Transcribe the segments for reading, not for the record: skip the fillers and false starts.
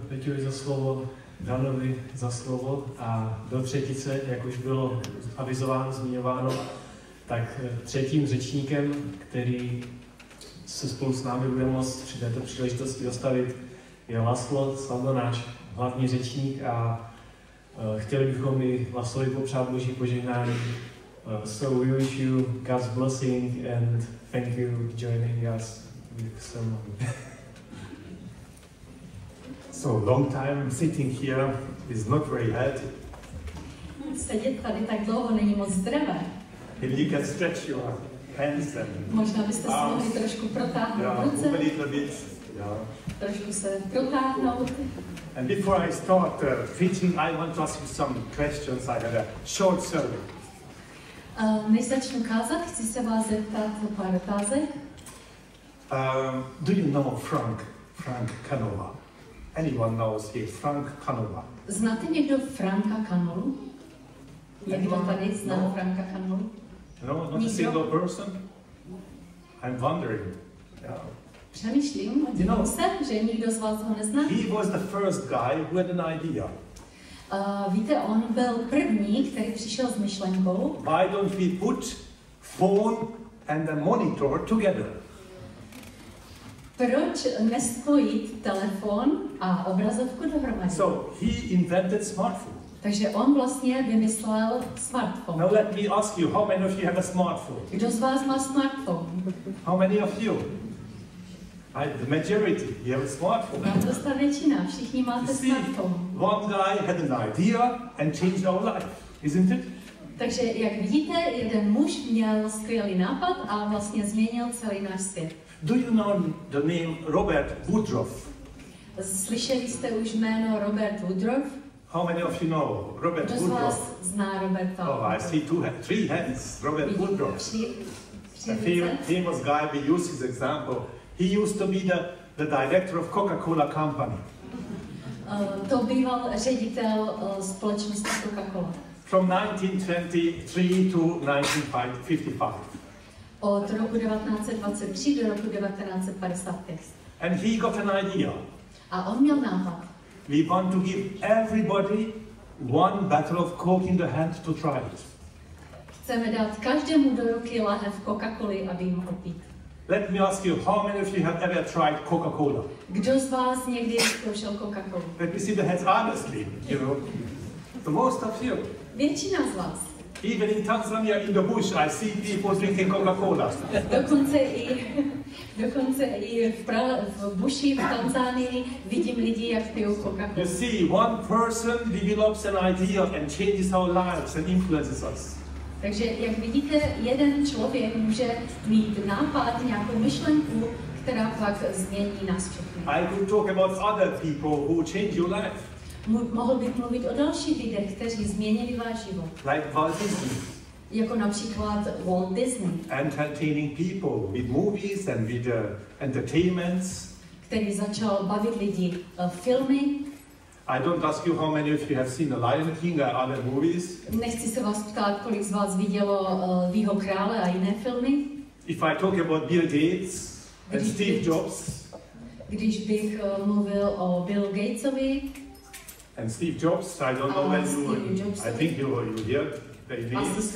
Děkuji za slovo, Danovi za slovo a do třetice, jak už bylo avizováno, zmiňováno, tak třetím řečníkem, který se spolu s námi bude moct při této příležitosti dostavit, je Lászlo Szabó, náš hlavní řečník a chtěli bychom i Lászlovi popřát Boží požehnání. So we wish you God's blessing and thank you for joining us with some. So long time sitting here is not very healthy. Sedět tady tak dlouho není moc zdravé. If you can stretch your hands and možná byste si mohli trošku protáhnout ruce. Move a little bit. Trošku se protáhnout. And before I start preaching, I want to ask you some questions. I have a short survey. Než začnu kázat, chci se vás zeptat pár otázek. Do you know Frank Konalo? Anyone knows here Frank Konalo? Znáte někdo Franka Konolu? Někdo tady zná Franka Konolu? No, not a single person? I'm wondering. Yeah. Přemýšlím, dívám se, že nikdo z vás ho nezná. He was the first guy who had an idea. Víte, on byl první, který přišel s myšlenkou. Why don't we put phone and a monitor together? Proč nespojit telefon a obrazovku dohromady? So he invented smartphone. Takže on vlastně vymyslel smartphone. Now let me ask you, how many of you have a smartphone? Kdo z vás má smartphone? How many of you? The majority, you have a smartphone. Naprostá většina, všichni máte smartphone. One guy had an idea and changed our life, isn't it? Takže jak vidíte, jeden muž měl skvělý nápad a vlastně změnil celý náš svět. Do you know the name Robert Woodruff? Slyšeli jste už jméno Robert Woodruff? How many of you know Robert Woodruff? Kdo z vás zná Roberta? Oh, I see three hands. Robert Woodruff. A famous guy, we use his example. He used to be the director of Coca-Cola company. To býval ředitel společnosti Coca-Cola. From 1923 to 1955. Od roku 1923 do roku 1955. And he got an idea. A on měl nápad. We want to give everybody one bottle of Coke in the hand to try it. Chceme dát každému do ruky lahev Coca-Coly, aby mohl pít. Let me ask you, how many of you have ever tried Coca-Cola? Kdo z vás někdy zkoušel Coca-Colu? Let me see the hands honestly, you know. The most of you. Většina z vás. Even in Tanzania, in the bush, I see people drinking Coca-Cola. Dokonce i v buši v Tanzánii vidím lidi, jak pijou Coca-Colu. You see, one person develops an idea and changes our lives and influences us. Takže, jak vidíte, jeden člověk může mít nápad, nějakou myšlenku, která pak změní nás všechny. I could talk about other people who change your life. Mohl bych mluvit o dalších lidech, kteří změnili váš život. Like Walt Disney. Jako například Walt Disney. Entertaining people with movies and with entertainments. Který začal bavit lidi filmy. I don't ask you how many of you have seen The Lion King or other movies. Nechci se vás ptát, kolik z vás vidělo Lvýho krále a jiné filmy. If I talk about Bill Gates and Steve Jobs. Když bych mluvil o Bill Gatesovi. And Steve Jobs, I don't know when you. I think you heard their names.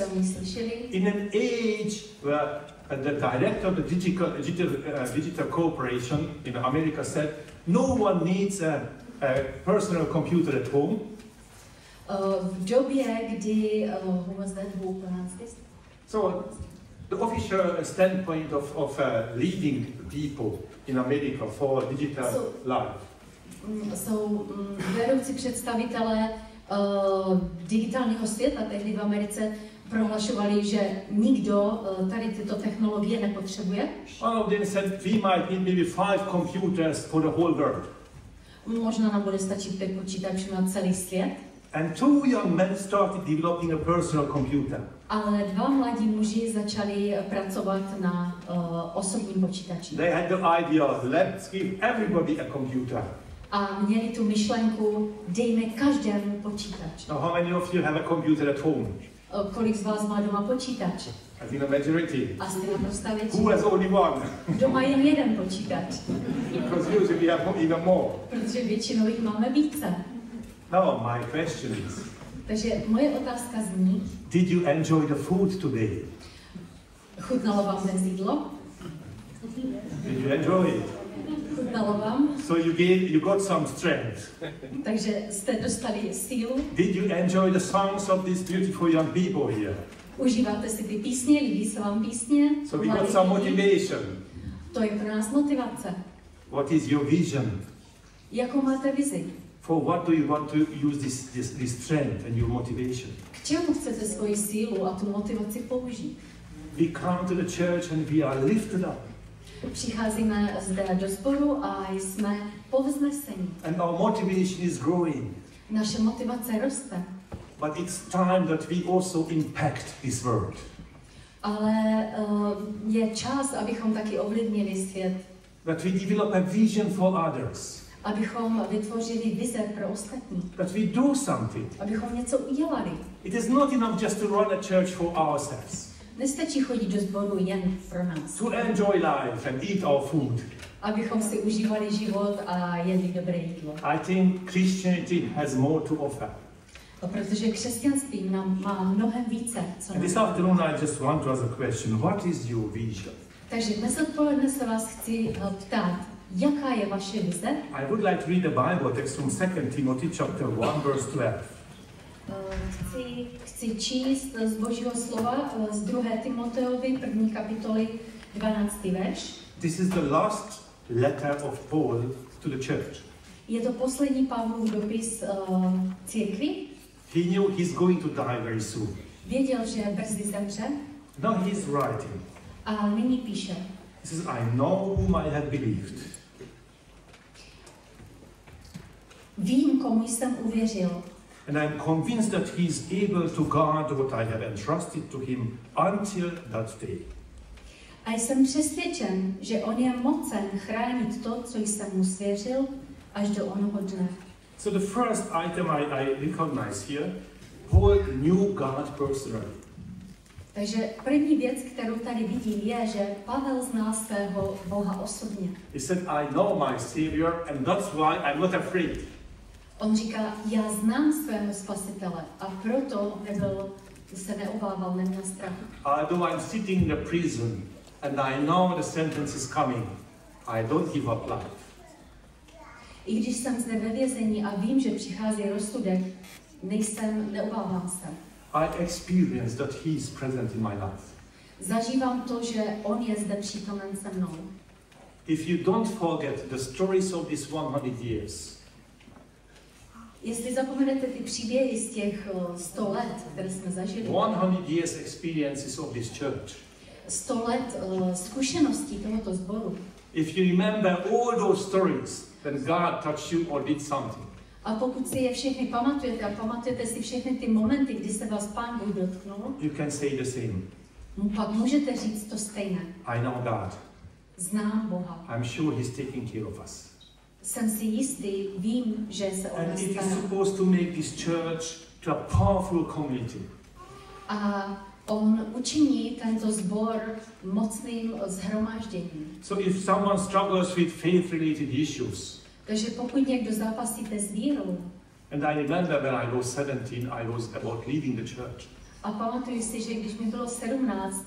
In an age where the director of the digital corporation in America said, no one needs a personal computer at home. V době, kdy who was that who pronounced this? So the official standpoint of leading people in America for digital life. Jsou vedoucí představitelé digitálního světa tehdy v Americe prohlašovali, že nikdo tady tyto technologie nepotřebuje. One of them said we might need maybe 5 computers for the whole world. Možná nám bude stačit 5 počítačů na celý svět. And 2 young men started developing a personal computer. Ale 2 mladí muži začali pracovat na osobním počítači. They had the idea, let's give everybody a computer. A měli tu myšlenku, dejme každému počítač. Now, how many of you have a computer at home? Kolik z vás má doma počítač? I think the majority. Asi naprostá většina. Who has only one? Kdo má jen jeden počítač? Because usually we have even more. Protože většinou jich máme více. Now my question is, Takže moje otázka zní, did you enjoy the food today? chutnalo vám dnes jídlo? Did you enjoy it? Chutnalo vám? So you got some strength. Takže jste dostali sílu? Did you enjoy the songs of these beautiful young people here? Užíváte si ty písně, líbí se vám písně? So we got some motivation. To je pro nás motivace. What is your vision? Jakou máte vizi? For what do you want to use this strength and your motivation? K čemu chcete svoji sílu a tu motivaci použít? We come to the church and we are lifted up. Přicházíme zde do sboru a jsme povzneseni. And our motivation is growing. Naše motivace roste. But it's time that we also impact this world. Ale je čas, abychom taky ovlivnili svět. That we develop a vision for others. Abychom vytvořili vize pro ostatní. That we do something. Abychom něco udělali. It is not enough just to run a church for ourselves. Nestačí chodit do sboru jen pro nás. To enjoy life and eat our food. Abychom si užívali život a jedli dobré jídlo. I think Christianity has more to offer. Protože křesťanství nám má mnohem více, co And this afternoon I just want to ask a question. What is your vision? Takže dnes odpoledne se vás chci ptát, jaká je vaše vize? I would like to read a Bible text from 2 Timothy chapter 1 verse 12. Chci číst z Božího slova z 2. Timoteovi 1. kapitoly 12. verš. This is the last letter of Paul to the church. Je to poslední Pavlův dopis církvi. He knew he's going to die very soon. Věděl, že brzy zemře. Now he's writing. A nyní píše. He says, I know whom I have believed. Vím, komu jsem uvěřil. And I'm convinced that he is able to guard what I have entrusted to him until that day. A jsem přesvědčen, že on je mocen chránit to, co jsem mu svěřil, až do onoho dne. So the first item I recognize here, Paul knew God personally. Takže první věc, kterou tady vidím, je, že Pavel zná svého Boha osobně. He said, I know my Savior and that's why I'm not afraid. On říká, já znám svého spasitele a proto se neobával, neměl strach. Although I'm sitting in the prison and I know the sentence is coming, I don't give up life. I když jsem zde ve vězení a vím, že přichází rozsudek, neobávám se. I experience that he is present in my life. Zažívám to, že on je zde přítomen se mnou. If you don't forget the stories of these 100 years, jestli zapomenete ty příběhy z těch 100 let, které jsme zažili, 100 years experiences of this church, 100 let zkušeností tohoto sboru. If you remember all those stories, then God touched you or did something. A pokud si je všechny pamatujete a pamatujete si všechny ty momenty, kdy se vás Pán Bůh dotknul, you can say the same. Pak můžete říct to stejné. I know God. Znám Boha. I'm sure He's taking care of us. Jsem si jistý, vím, že se o nás And it is stará. supposed to make this church to a powerful community. A on učiní tento sbor mocným shromážděním. So if someone struggles with faith-related issues, takže pokud někdo zápasíte s vírou, and I remember when I was 17, I was about leaving the church. A pamatuju si, že když mi bylo 17,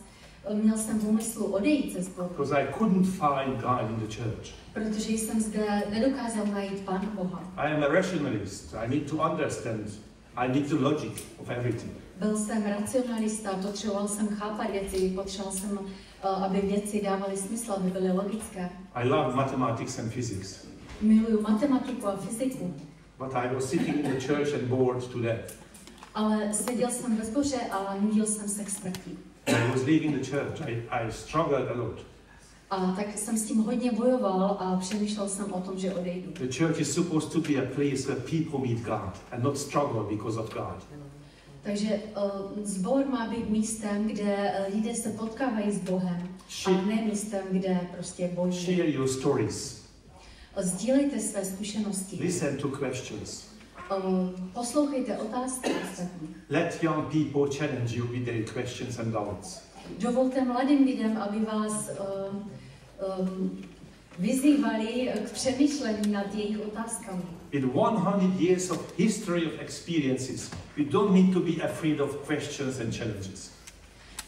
měl jsem v úmyslu odejít ze sboru. Because I couldn't find God in the church. Protože jsem zde nedokázal najít Pána Boha. I am a rationalist. I need to understand. I need the logic of everything. Byl jsem racionalista, potřeboval jsem chápat věci, potřeboval jsem, aby věci dávaly smysl, aby byly logické. I love mathematics and physics. Miluju matematiku a fyziku. But I was sitting in the church and bored to death. Ale seděl jsem ve sboře a nudil jsem se k smrti. I was leaving the church. I struggled a lot. A tak jsem s tím hodně bojoval a přemýšlel jsem o tom, že odejdu. The church is supposed to be a place where people meet God and not struggle because of God. Takže sbor má být místem, kde lidé se potkávají s Bohem, a ne místem, kde prostě bojují. Share your stories. Sdílejte své zkušenosti. Listen to questions. Poslouchejte otázky ostatních. Let young people challenge you with their questions and doubts. Dovolte mladým lidem, aby vás vyzývali k přemýšlení nad jejich otázkami. In 100 years of history of experiences, we don't need to be afraid of questions and challenges.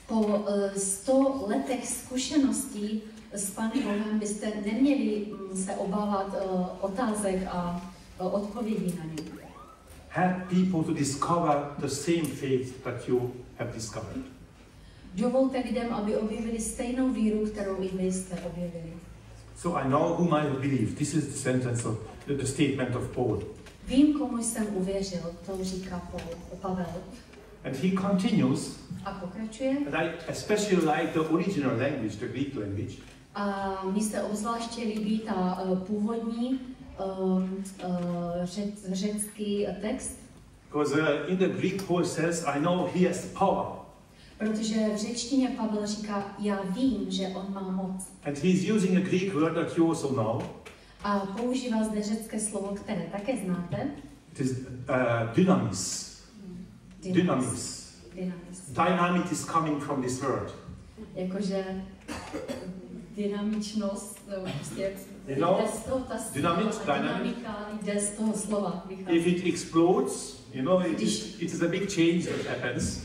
Po 100 letech zkušeností s Pánem Bohem byste neměli se obávat otázek a odpovědí na ně. Help people to discover the same faith that you have discovered. Dovolte lidem, aby objevili stejnou víru, kterou i vy jste objevili. So I know whom I believe. This is the sentence of the statement of Paul. Vím, komu jsem uvěřil, to říká Pavel. And he continues. A pokračuje. And I especially like the original language, the Greek language. A mně se obzvláště líbí ta původní řecký text. Because in the Greek Paul says, I know he has power. Protože v řečtině Pavel říká, já vím, že on má moc. And he's using a Greek word that you also know. A používá zde řecké slovo, které také znáte. It is dynamis. Dynamis. Dynamic is coming from this word. Jakože dynamičnost, prostě dynamika jde z toho slova. If it explodes, you know, it is a big change that happens.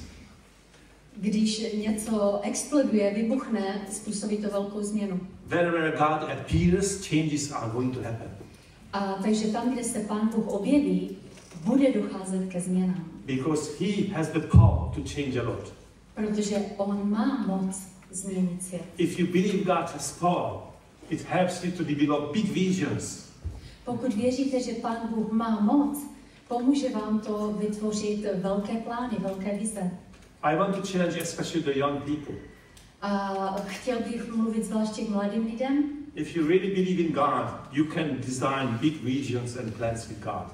Když něco exploduje, vybuchne, způsobí to velkou změnu. Wherever God appears, changes are going to happen. A takže tam, kde se Pán Bůh objeví, bude docházet ke změnám. Because he has the power to change a lot. Protože on má moc změnit svět. If you believe God has power, it helps you to develop big visions. Pokud věříte, že Pán Bůh má moc, pomůže vám to vytvořit velké plány, velké vize. I want to challenge especially the young people. A chtěl bych mluvit zvláště k mladým lidem. If you really believe in God, you can design big visions and plans with God.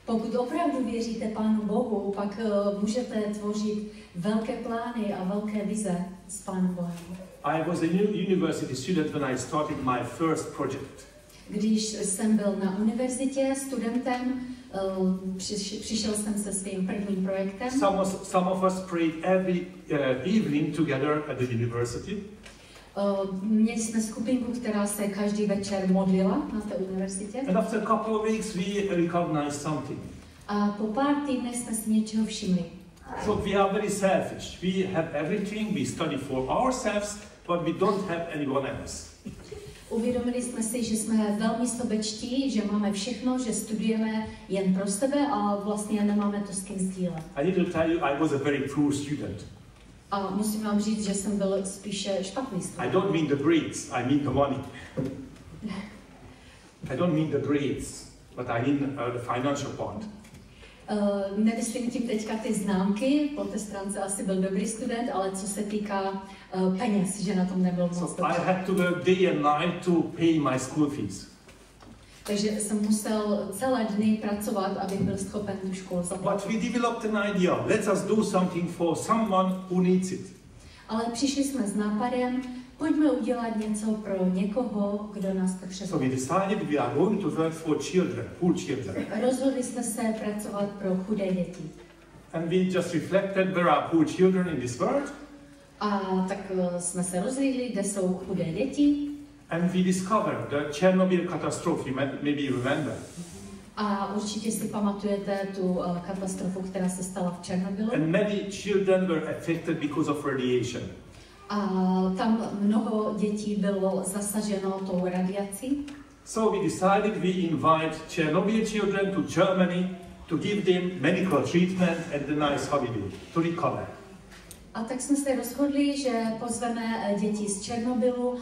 Pokud opravdu věříte Pánu Bohu, pak můžete tvořit velké plány a velké vize s Pánem Bohem. I was a university student when I started my first project. Když jsem byl na univerzitě studentem, přišel jsem se svým prvním projektem. Some of us prayed every evening together at the university. Měli jsme skupinku, která se každý večer modlila na té univerzitě. And after a couple of weeks we recognized something. A po pár týdnech jsme si něčeho všimli. So we are very selfish. We have everything, we study for ourselves, but we don't have anyone else. Uvědomili jsme si, že jsme velmi sobečtí, že máme všechno, že studujeme jen pro sebe a vlastně nemáme to s kým sdílet. I need to tell you, I was a very poor student. A musím vám říct, že jsem byl spíše špatný student. I don't mean the grades, I mean the money. I don't mean the grades, but I mean the financial part. Nemyslím tím teďka ty známky, po té stránce asi byl dobrý student, ale co se týká peněz, že na tom nebyl moc dobře. I had to work day and night to pay my school fees. Takže jsem musel celé dny pracovat, abych byl schopen tu školu zaplatit. But we developed an idea. Let us do something for someone who needs it. Ale přišli jsme s nápadem, pojďme udělat něco pro někoho, kdo nás potřebuje. So we decided we are going to work for children, poor children. Rozhodli jsme se pracovat pro chudé děti. And we just reflected where are poor children in this world. A tak jsme se rozhlídli, kde jsou chudé děti. And we discovered the Chernobyl catastrophe, maybe you remember. A určitě si pamatujete tu katastrofu, která se stala v Černobylu. And many children were affected because of radiation. A tam mnoho dětí bylo zasaženo tou radiací. So we decided we invite Chernobyl children to Germany to give them medical treatment and a nice holiday to recover. A tak jsme se rozhodli, že pozveme děti z Černobylu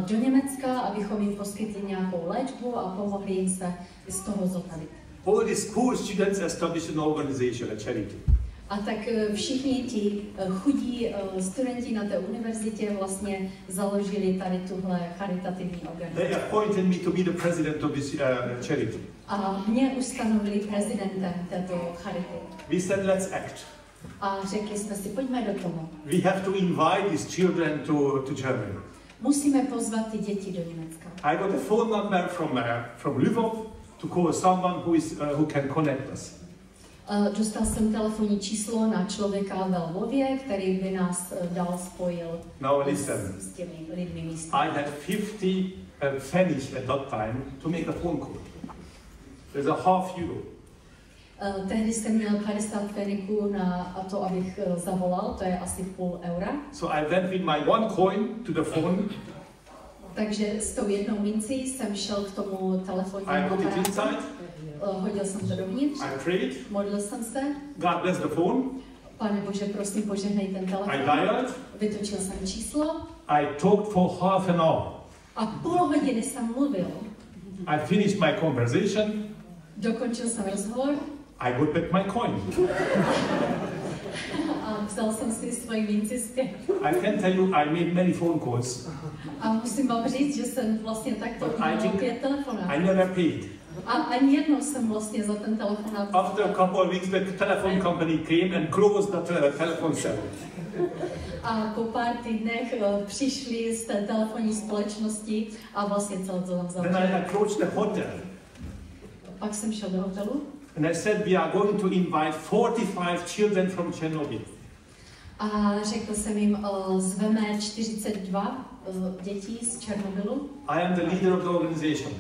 do Německa, abychom jim poskytli nějakou léčbu a pomohli jim se z toho zotavit. All these poor students established an organization, a charity. A tak všichni ti chudí studenti na té univerzitě vlastně založili tady tuhle charitativní organizaci. They appointed me to be the president of this charity. A mě ustanovili prezidentem této charity. We said, let's act. A řekli jsme si, pojďme do toho. We have to invite these children to Germany. Musíme pozvat ty děti do Německa. I got a phone number from Lvov. to call someone who can connect us. Dostal jsem telefonní číslo na člověka ve Lvově, který by nás dál spojil s těmi lidmi místní. I had 50 pennies at that time to make a phone call. There's a half euro. Tehdy jsem měl 50 pfenigů na to, abych zavolal, to je asi půl eura. So I went with my one coin to the phone. Takže s tou jednou mincí jsem šel k tomu telefonnímu aparátu. Hodil jsem to dovnitř. I prayed. Modlil jsem se. God bless the phone. Pane Bože, prosím, požehnej ten telefon. I dialed. Vytočil jsem číslo. I talked for half an hour. A půl hodiny jsem mluvil. I finished my conversation. Dokončil jsem rozhovor. I got back my coin. A vzal jsem si svoji minci zpět. I can tell you, I made many phone calls. A musím vám říct, že jsem vlastně takto měl 5 telefonátů. I never paid. A ani jednou jsem vlastně za ten telefonát. After a couple of weeks, the telephone company came and closed the telephone service. A po pár týdnech přišli z té telefonní společnosti a vlastně celé to tam zavřeli. Then I approached the hotel. Pak jsem šel do hotelu. And I said, we are going to invite 45 children from Chernobyl. A řekl jsem jim, zveme 42 dětí z Černobylu. I am the leader of the organization.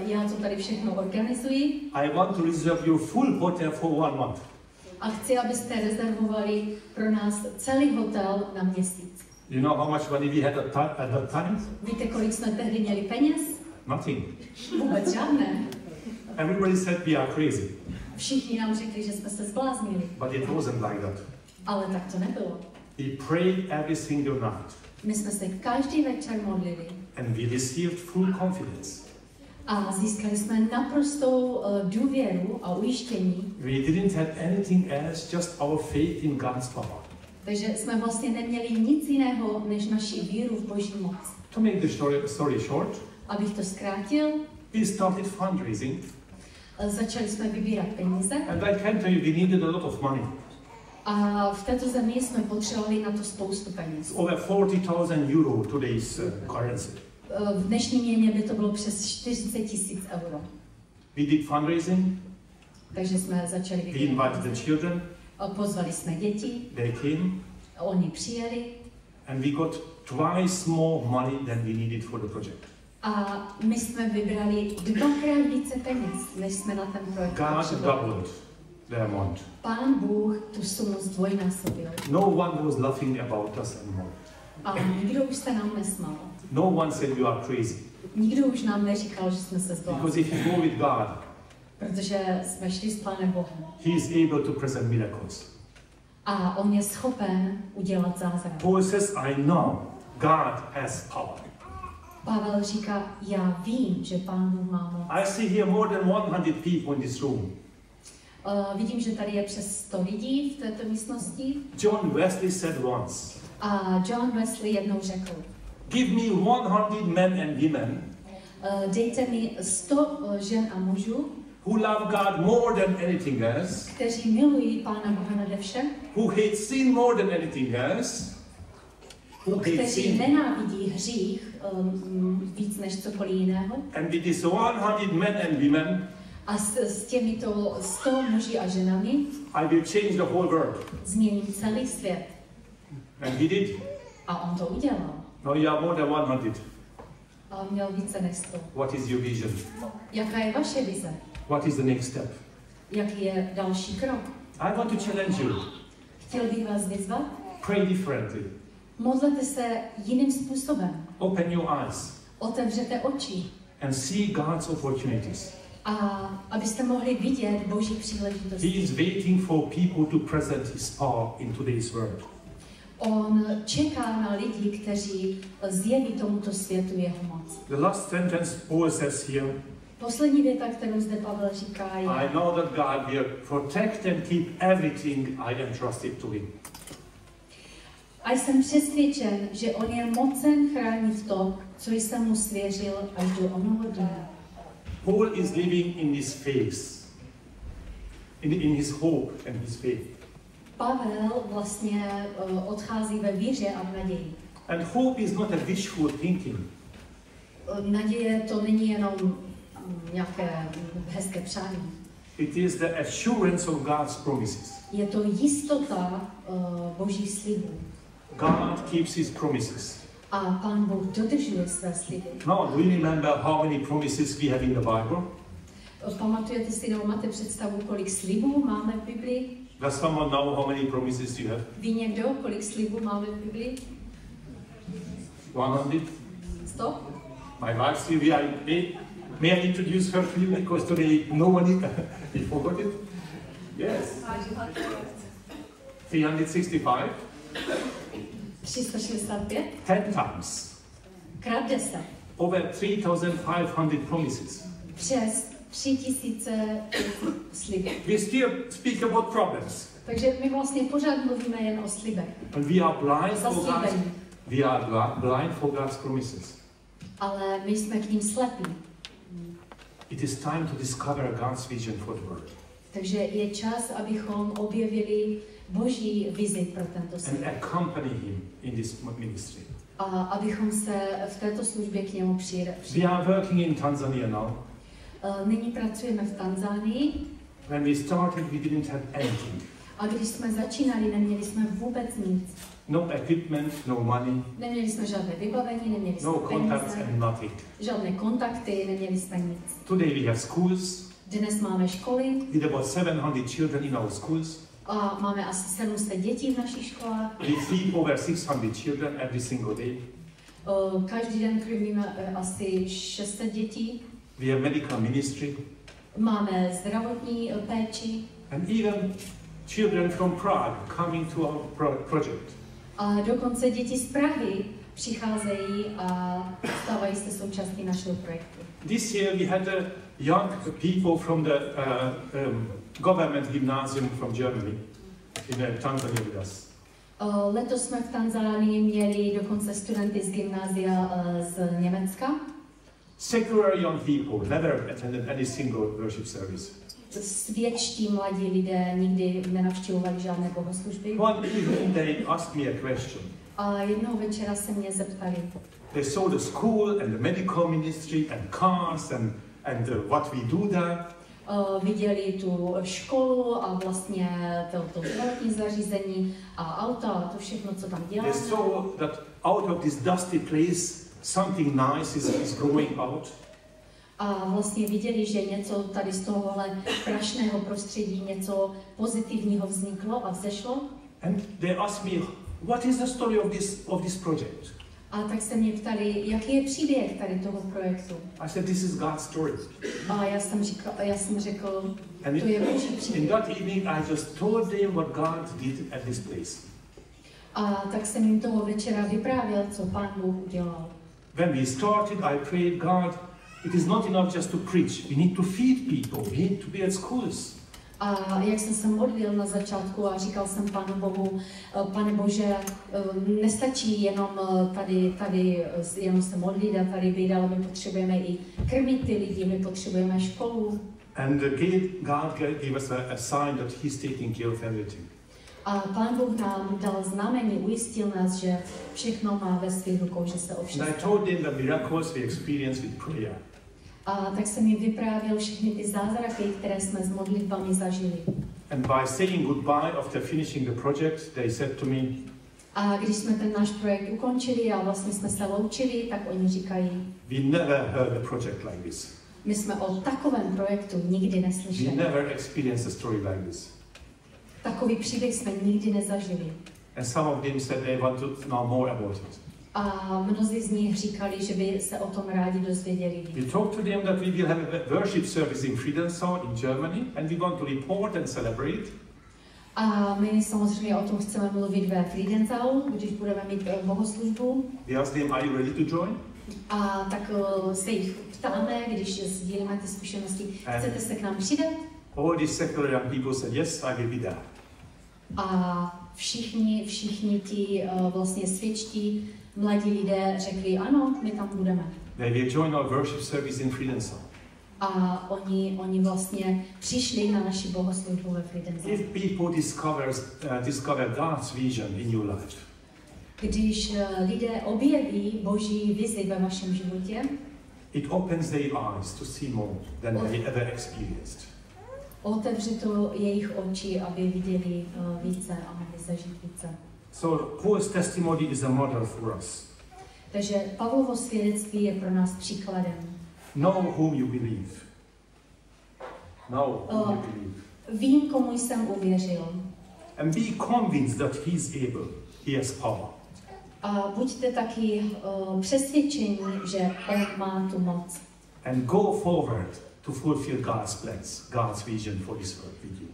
Já to tady všechno organizuji. I want to reserve your full hotel for 1 month. A chci, abyste rezervovali pro nás celý hotel na měsíc. You know how much money we had at that time? Víte, kolik jsme tehdy měli peněz? Nothing. Vůbec žádné. Everybody said we are crazy. Všichni nám řekli, že jsme se zbláznili. But it wasn't like that. Ale tak to nebylo. We prayed every single night. My jsme se každý večer modlili. And we received full confidence. A získali jsme naprostou důvěru a ujištění. We didn't have anything else, just our faith in God's power. Takže jsme vlastně neměli nic jiného, než naši víru v Boží moc. To make the story short, Abych to zkrátil, we started fundraising. Začali jsme vybírat peníze. And I can tell you, we needed a lot of money. A v této zemi jsme potřebovali na to spoustu peněz. Over 40,000 euro today's currency. V dnešní měně by to bylo přes 40 000 euro. We did fundraising. Takže jsme začali We vybírat invited peníze. the children. Pozvali jsme děti. They came. Oni přijeli. And we got twice more money than we needed for the project. A my jsme vybrali 2krát více peněz, než jsme na ten projekt potřebovali. God doubled the amount. Pán Bůh tu sumu zdvojnásobil. No one was laughing about us anymore. A nikdo už se nám nesmál. No one said you are crazy. Nikdo už nám neříkal, že jsme se Because zbláznili. if you go with God, Protože jsme šli s Pánem Bohem. He is able to present miracles. A on je schopen udělat zázrak. Paul says, I know God has power. Pavel říká, já vím, že Pán Bůh má moc. I see here more than 100 people in this room. Vidím, že tady je přes 100 lidí v této místnosti. John Wesley said once, A John Wesley jednou řekl, give me 100 men and women dejte mi 100 žen a mužů, who love God more than anything else, kteří milují Pána Boha nade vše, who hate sin more than anything else, who hate kteří sin. nenávidí hřích víc než cokoliv jiného. And with this 100 men and women, A s těmito 100 muži a ženami I will change the whole world. změním celý svět. And he did. A on to udělal. Now you are more than 100. A on měl více než 100. What is your vision? Jaká je vaše vize? What is the next step? Jaký je další krok? I want to challenge you. Chtěl bych vás vyzvat? Pray differently. Modlete se jiným způsobem. Open your eyes Otevřete oči. and see God's opportunities. A abyste mohli vidět Boží He příležitosti. is waiting for people to present His power in today's world. On čeká na lidi, kteří zjeví tomuto světu jeho moc. The last sentence Paul says here, Poslední věta, kterou zde Pavel říká, je: I know that God will protect and keep everything I entrusted to Him. A jsem přesvědčen, že on je mocen chránit to, co jsem mu svěřil až do onoho dne. Paul is living in his faith, in his hope and his faith. Pavel vlastně odchází ve víře a v naději. And hope is not a wishful thinking. Naděje to není jenom nějaké hezké přání. It is the assurance of God's promises. Je to jistota Božích slibů. God keeps his promises. A Pán Bůh dodržuje své sliby. Now, do you remember how many promises we have in the Bible? Pamatujete si, nebo máte představu, kolik slibů máme v Biblii? Does someone know how many promises you have? Ví někdo, kolik slibů máme v Biblii? 100? 100? My wife Sylvia, may I introduce her to you because today no one he forgot it? Yes. 365? 365? 10 times. Krát 10. Over 3,500 promises. Přes 3000 slibů. We still speak about problems. Takže my vlastně pořád mluvíme jen o slibech. And we are blind for God's promises. Ale my jsme k ním slepí. It is time to discover God's vision for the world. Takže je čas, abychom objevili Boží vizi pro tento svět. And accompany him in this ministry. A abychom se v této službě k němu přidali. We are working in Tanzania now. Nyní pracujeme v Tanzánii. When we started, we didn't have anything. A když jsme začínali, neměli jsme vůbec nic. No equipment, no money. Neměli jsme žádné vybavení, neměli jsme contacts peníze, and nothing. žádné kontakty, neměli jsme nic. Today we have schools. Dnes máme školy. With about 700 children in our schools. A máme asi 700 dětí v našich školách. We feed over 600 children every single day. Každý den krmíme asi 600 dětí. We have medical ministry. Máme zdravotní péči. And even children from Prague coming to our project. A dokonce děti z Prahy přicházejí a stávají se součástí našeho projektu. This year we had young people from the government gymnasium from Germany in Tanzania with us. Letos jsme v Tanzánii měli dokonce studenty z gymnázia z Německa. Secular young people never attended any single worship service. Světští mladí lidé nikdy nenavštěvovali žádné bohoslužby. One evening they asked me a question. A jednoho večera se mě zeptali. They saw the school and the medical ministry and cars and what we do there. Viděli tu školu a vlastně to zdravotní zařízení a auta a to všechno, co tam děláme. They saw that out of this dusty place something nice is growing out. A vlastně viděli, že něco tady z tohohle prašného prostředí, něco pozitivního vzniklo a vzešlo. And they asked me, what is the story of this project? A tak se mě ptali, jaký je příběh tady toho projektu. I said, this is God's story. A já jsem řekl, to je Boží příběh. In that evening I just told them what God did at this place. A tak jsem jim toho večera vyprávěl, co Pán Bůh udělal. When we started, I prayed, God, it is not enough just to preach. We need to feed people. We need to be at schools. A jak jsem se modlil na začátku a říkal jsem Pánu Bohu, Pane Bože, nestačí jenom tady jenom se modlit a tady být, ale my potřebujeme i krmit ty lidi, my potřebujeme školu. And God gave us a sign that He's taking care of everything. A Pán Bůh nám dal znamení, ujistil nás, že všechno má ve svých rukou, že se o všechno. And I told them the miracles we experienced with prayer. A tak jsem jim vyprávěl všechny ty zázraky, které jsme s modlitbami zažili. And by saying goodbye after finishing the project, they said to me, a když jsme ten náš projekt ukončili a vlastně jsme se loučili, tak oni říkají, we never heard a project like this. My jsme o takovém projektu nikdy neslyšeli. We never experienced a story like this. Takový příběh jsme nikdy nezažili. And some of them said they want to know more about it. A mnozí z nich říkali, že by se o tom rádi dozvěděli. We talked to them that we will have a worship service in Friedensau in Germany and we want to report and celebrate. A my samozřejmě o tom chceme mluvit ve Friedensau, když budeme mít bohoslužbu. We asked them, are you ready to join? A tak se jich ptáme, když sdílíme ty zkušenosti, chcete se k nám přidat? All these secular young people said, yes, I will be there. A všichni ti vlastně světští mladí lidé řekli, ano, my tam budeme. They will join our worship service in Friedensau. A oni vlastně přišli na naši bohoslužbu ve Friedensau. If people discover God's vision in your life, když lidé objeví Boží vizi ve vašem životě, It opens their eyes to see more than they ever experienced. Otevře to jejich oči, aby viděli více a mohli zažít více. So Paul's testimony is a model for us. Takže Pavlovo svědectví je pro nás příkladem. Know whom you believe. Know whom you believe. Vím, komu jsem uvěřil. And be convinced that he is able. He has power. A buďte taky přesvědčení, že on má tu moc. And go forward to fulfill God's plans, God's vision for this world with you.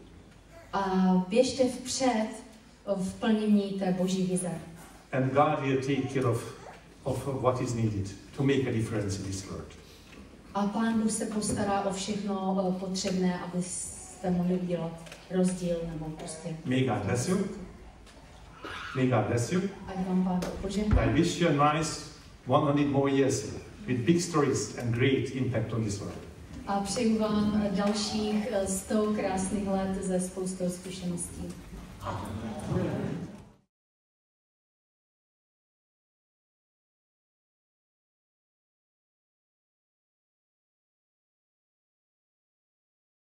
A běžte vpřed v plnění té Boží vize. And God will take care of what is needed to make a difference in this world. A Pán Bůh se postará o všechno potřebné, abyste mohli udělat rozdíl nebo prostě. May God bless you. May God bless you. Ať vám Pán požehná. I wish you a nice 100 more years with big stories and great impact on this world. A přeju vám dalších 100 krásných let ze spoustou zkušeností. Amen.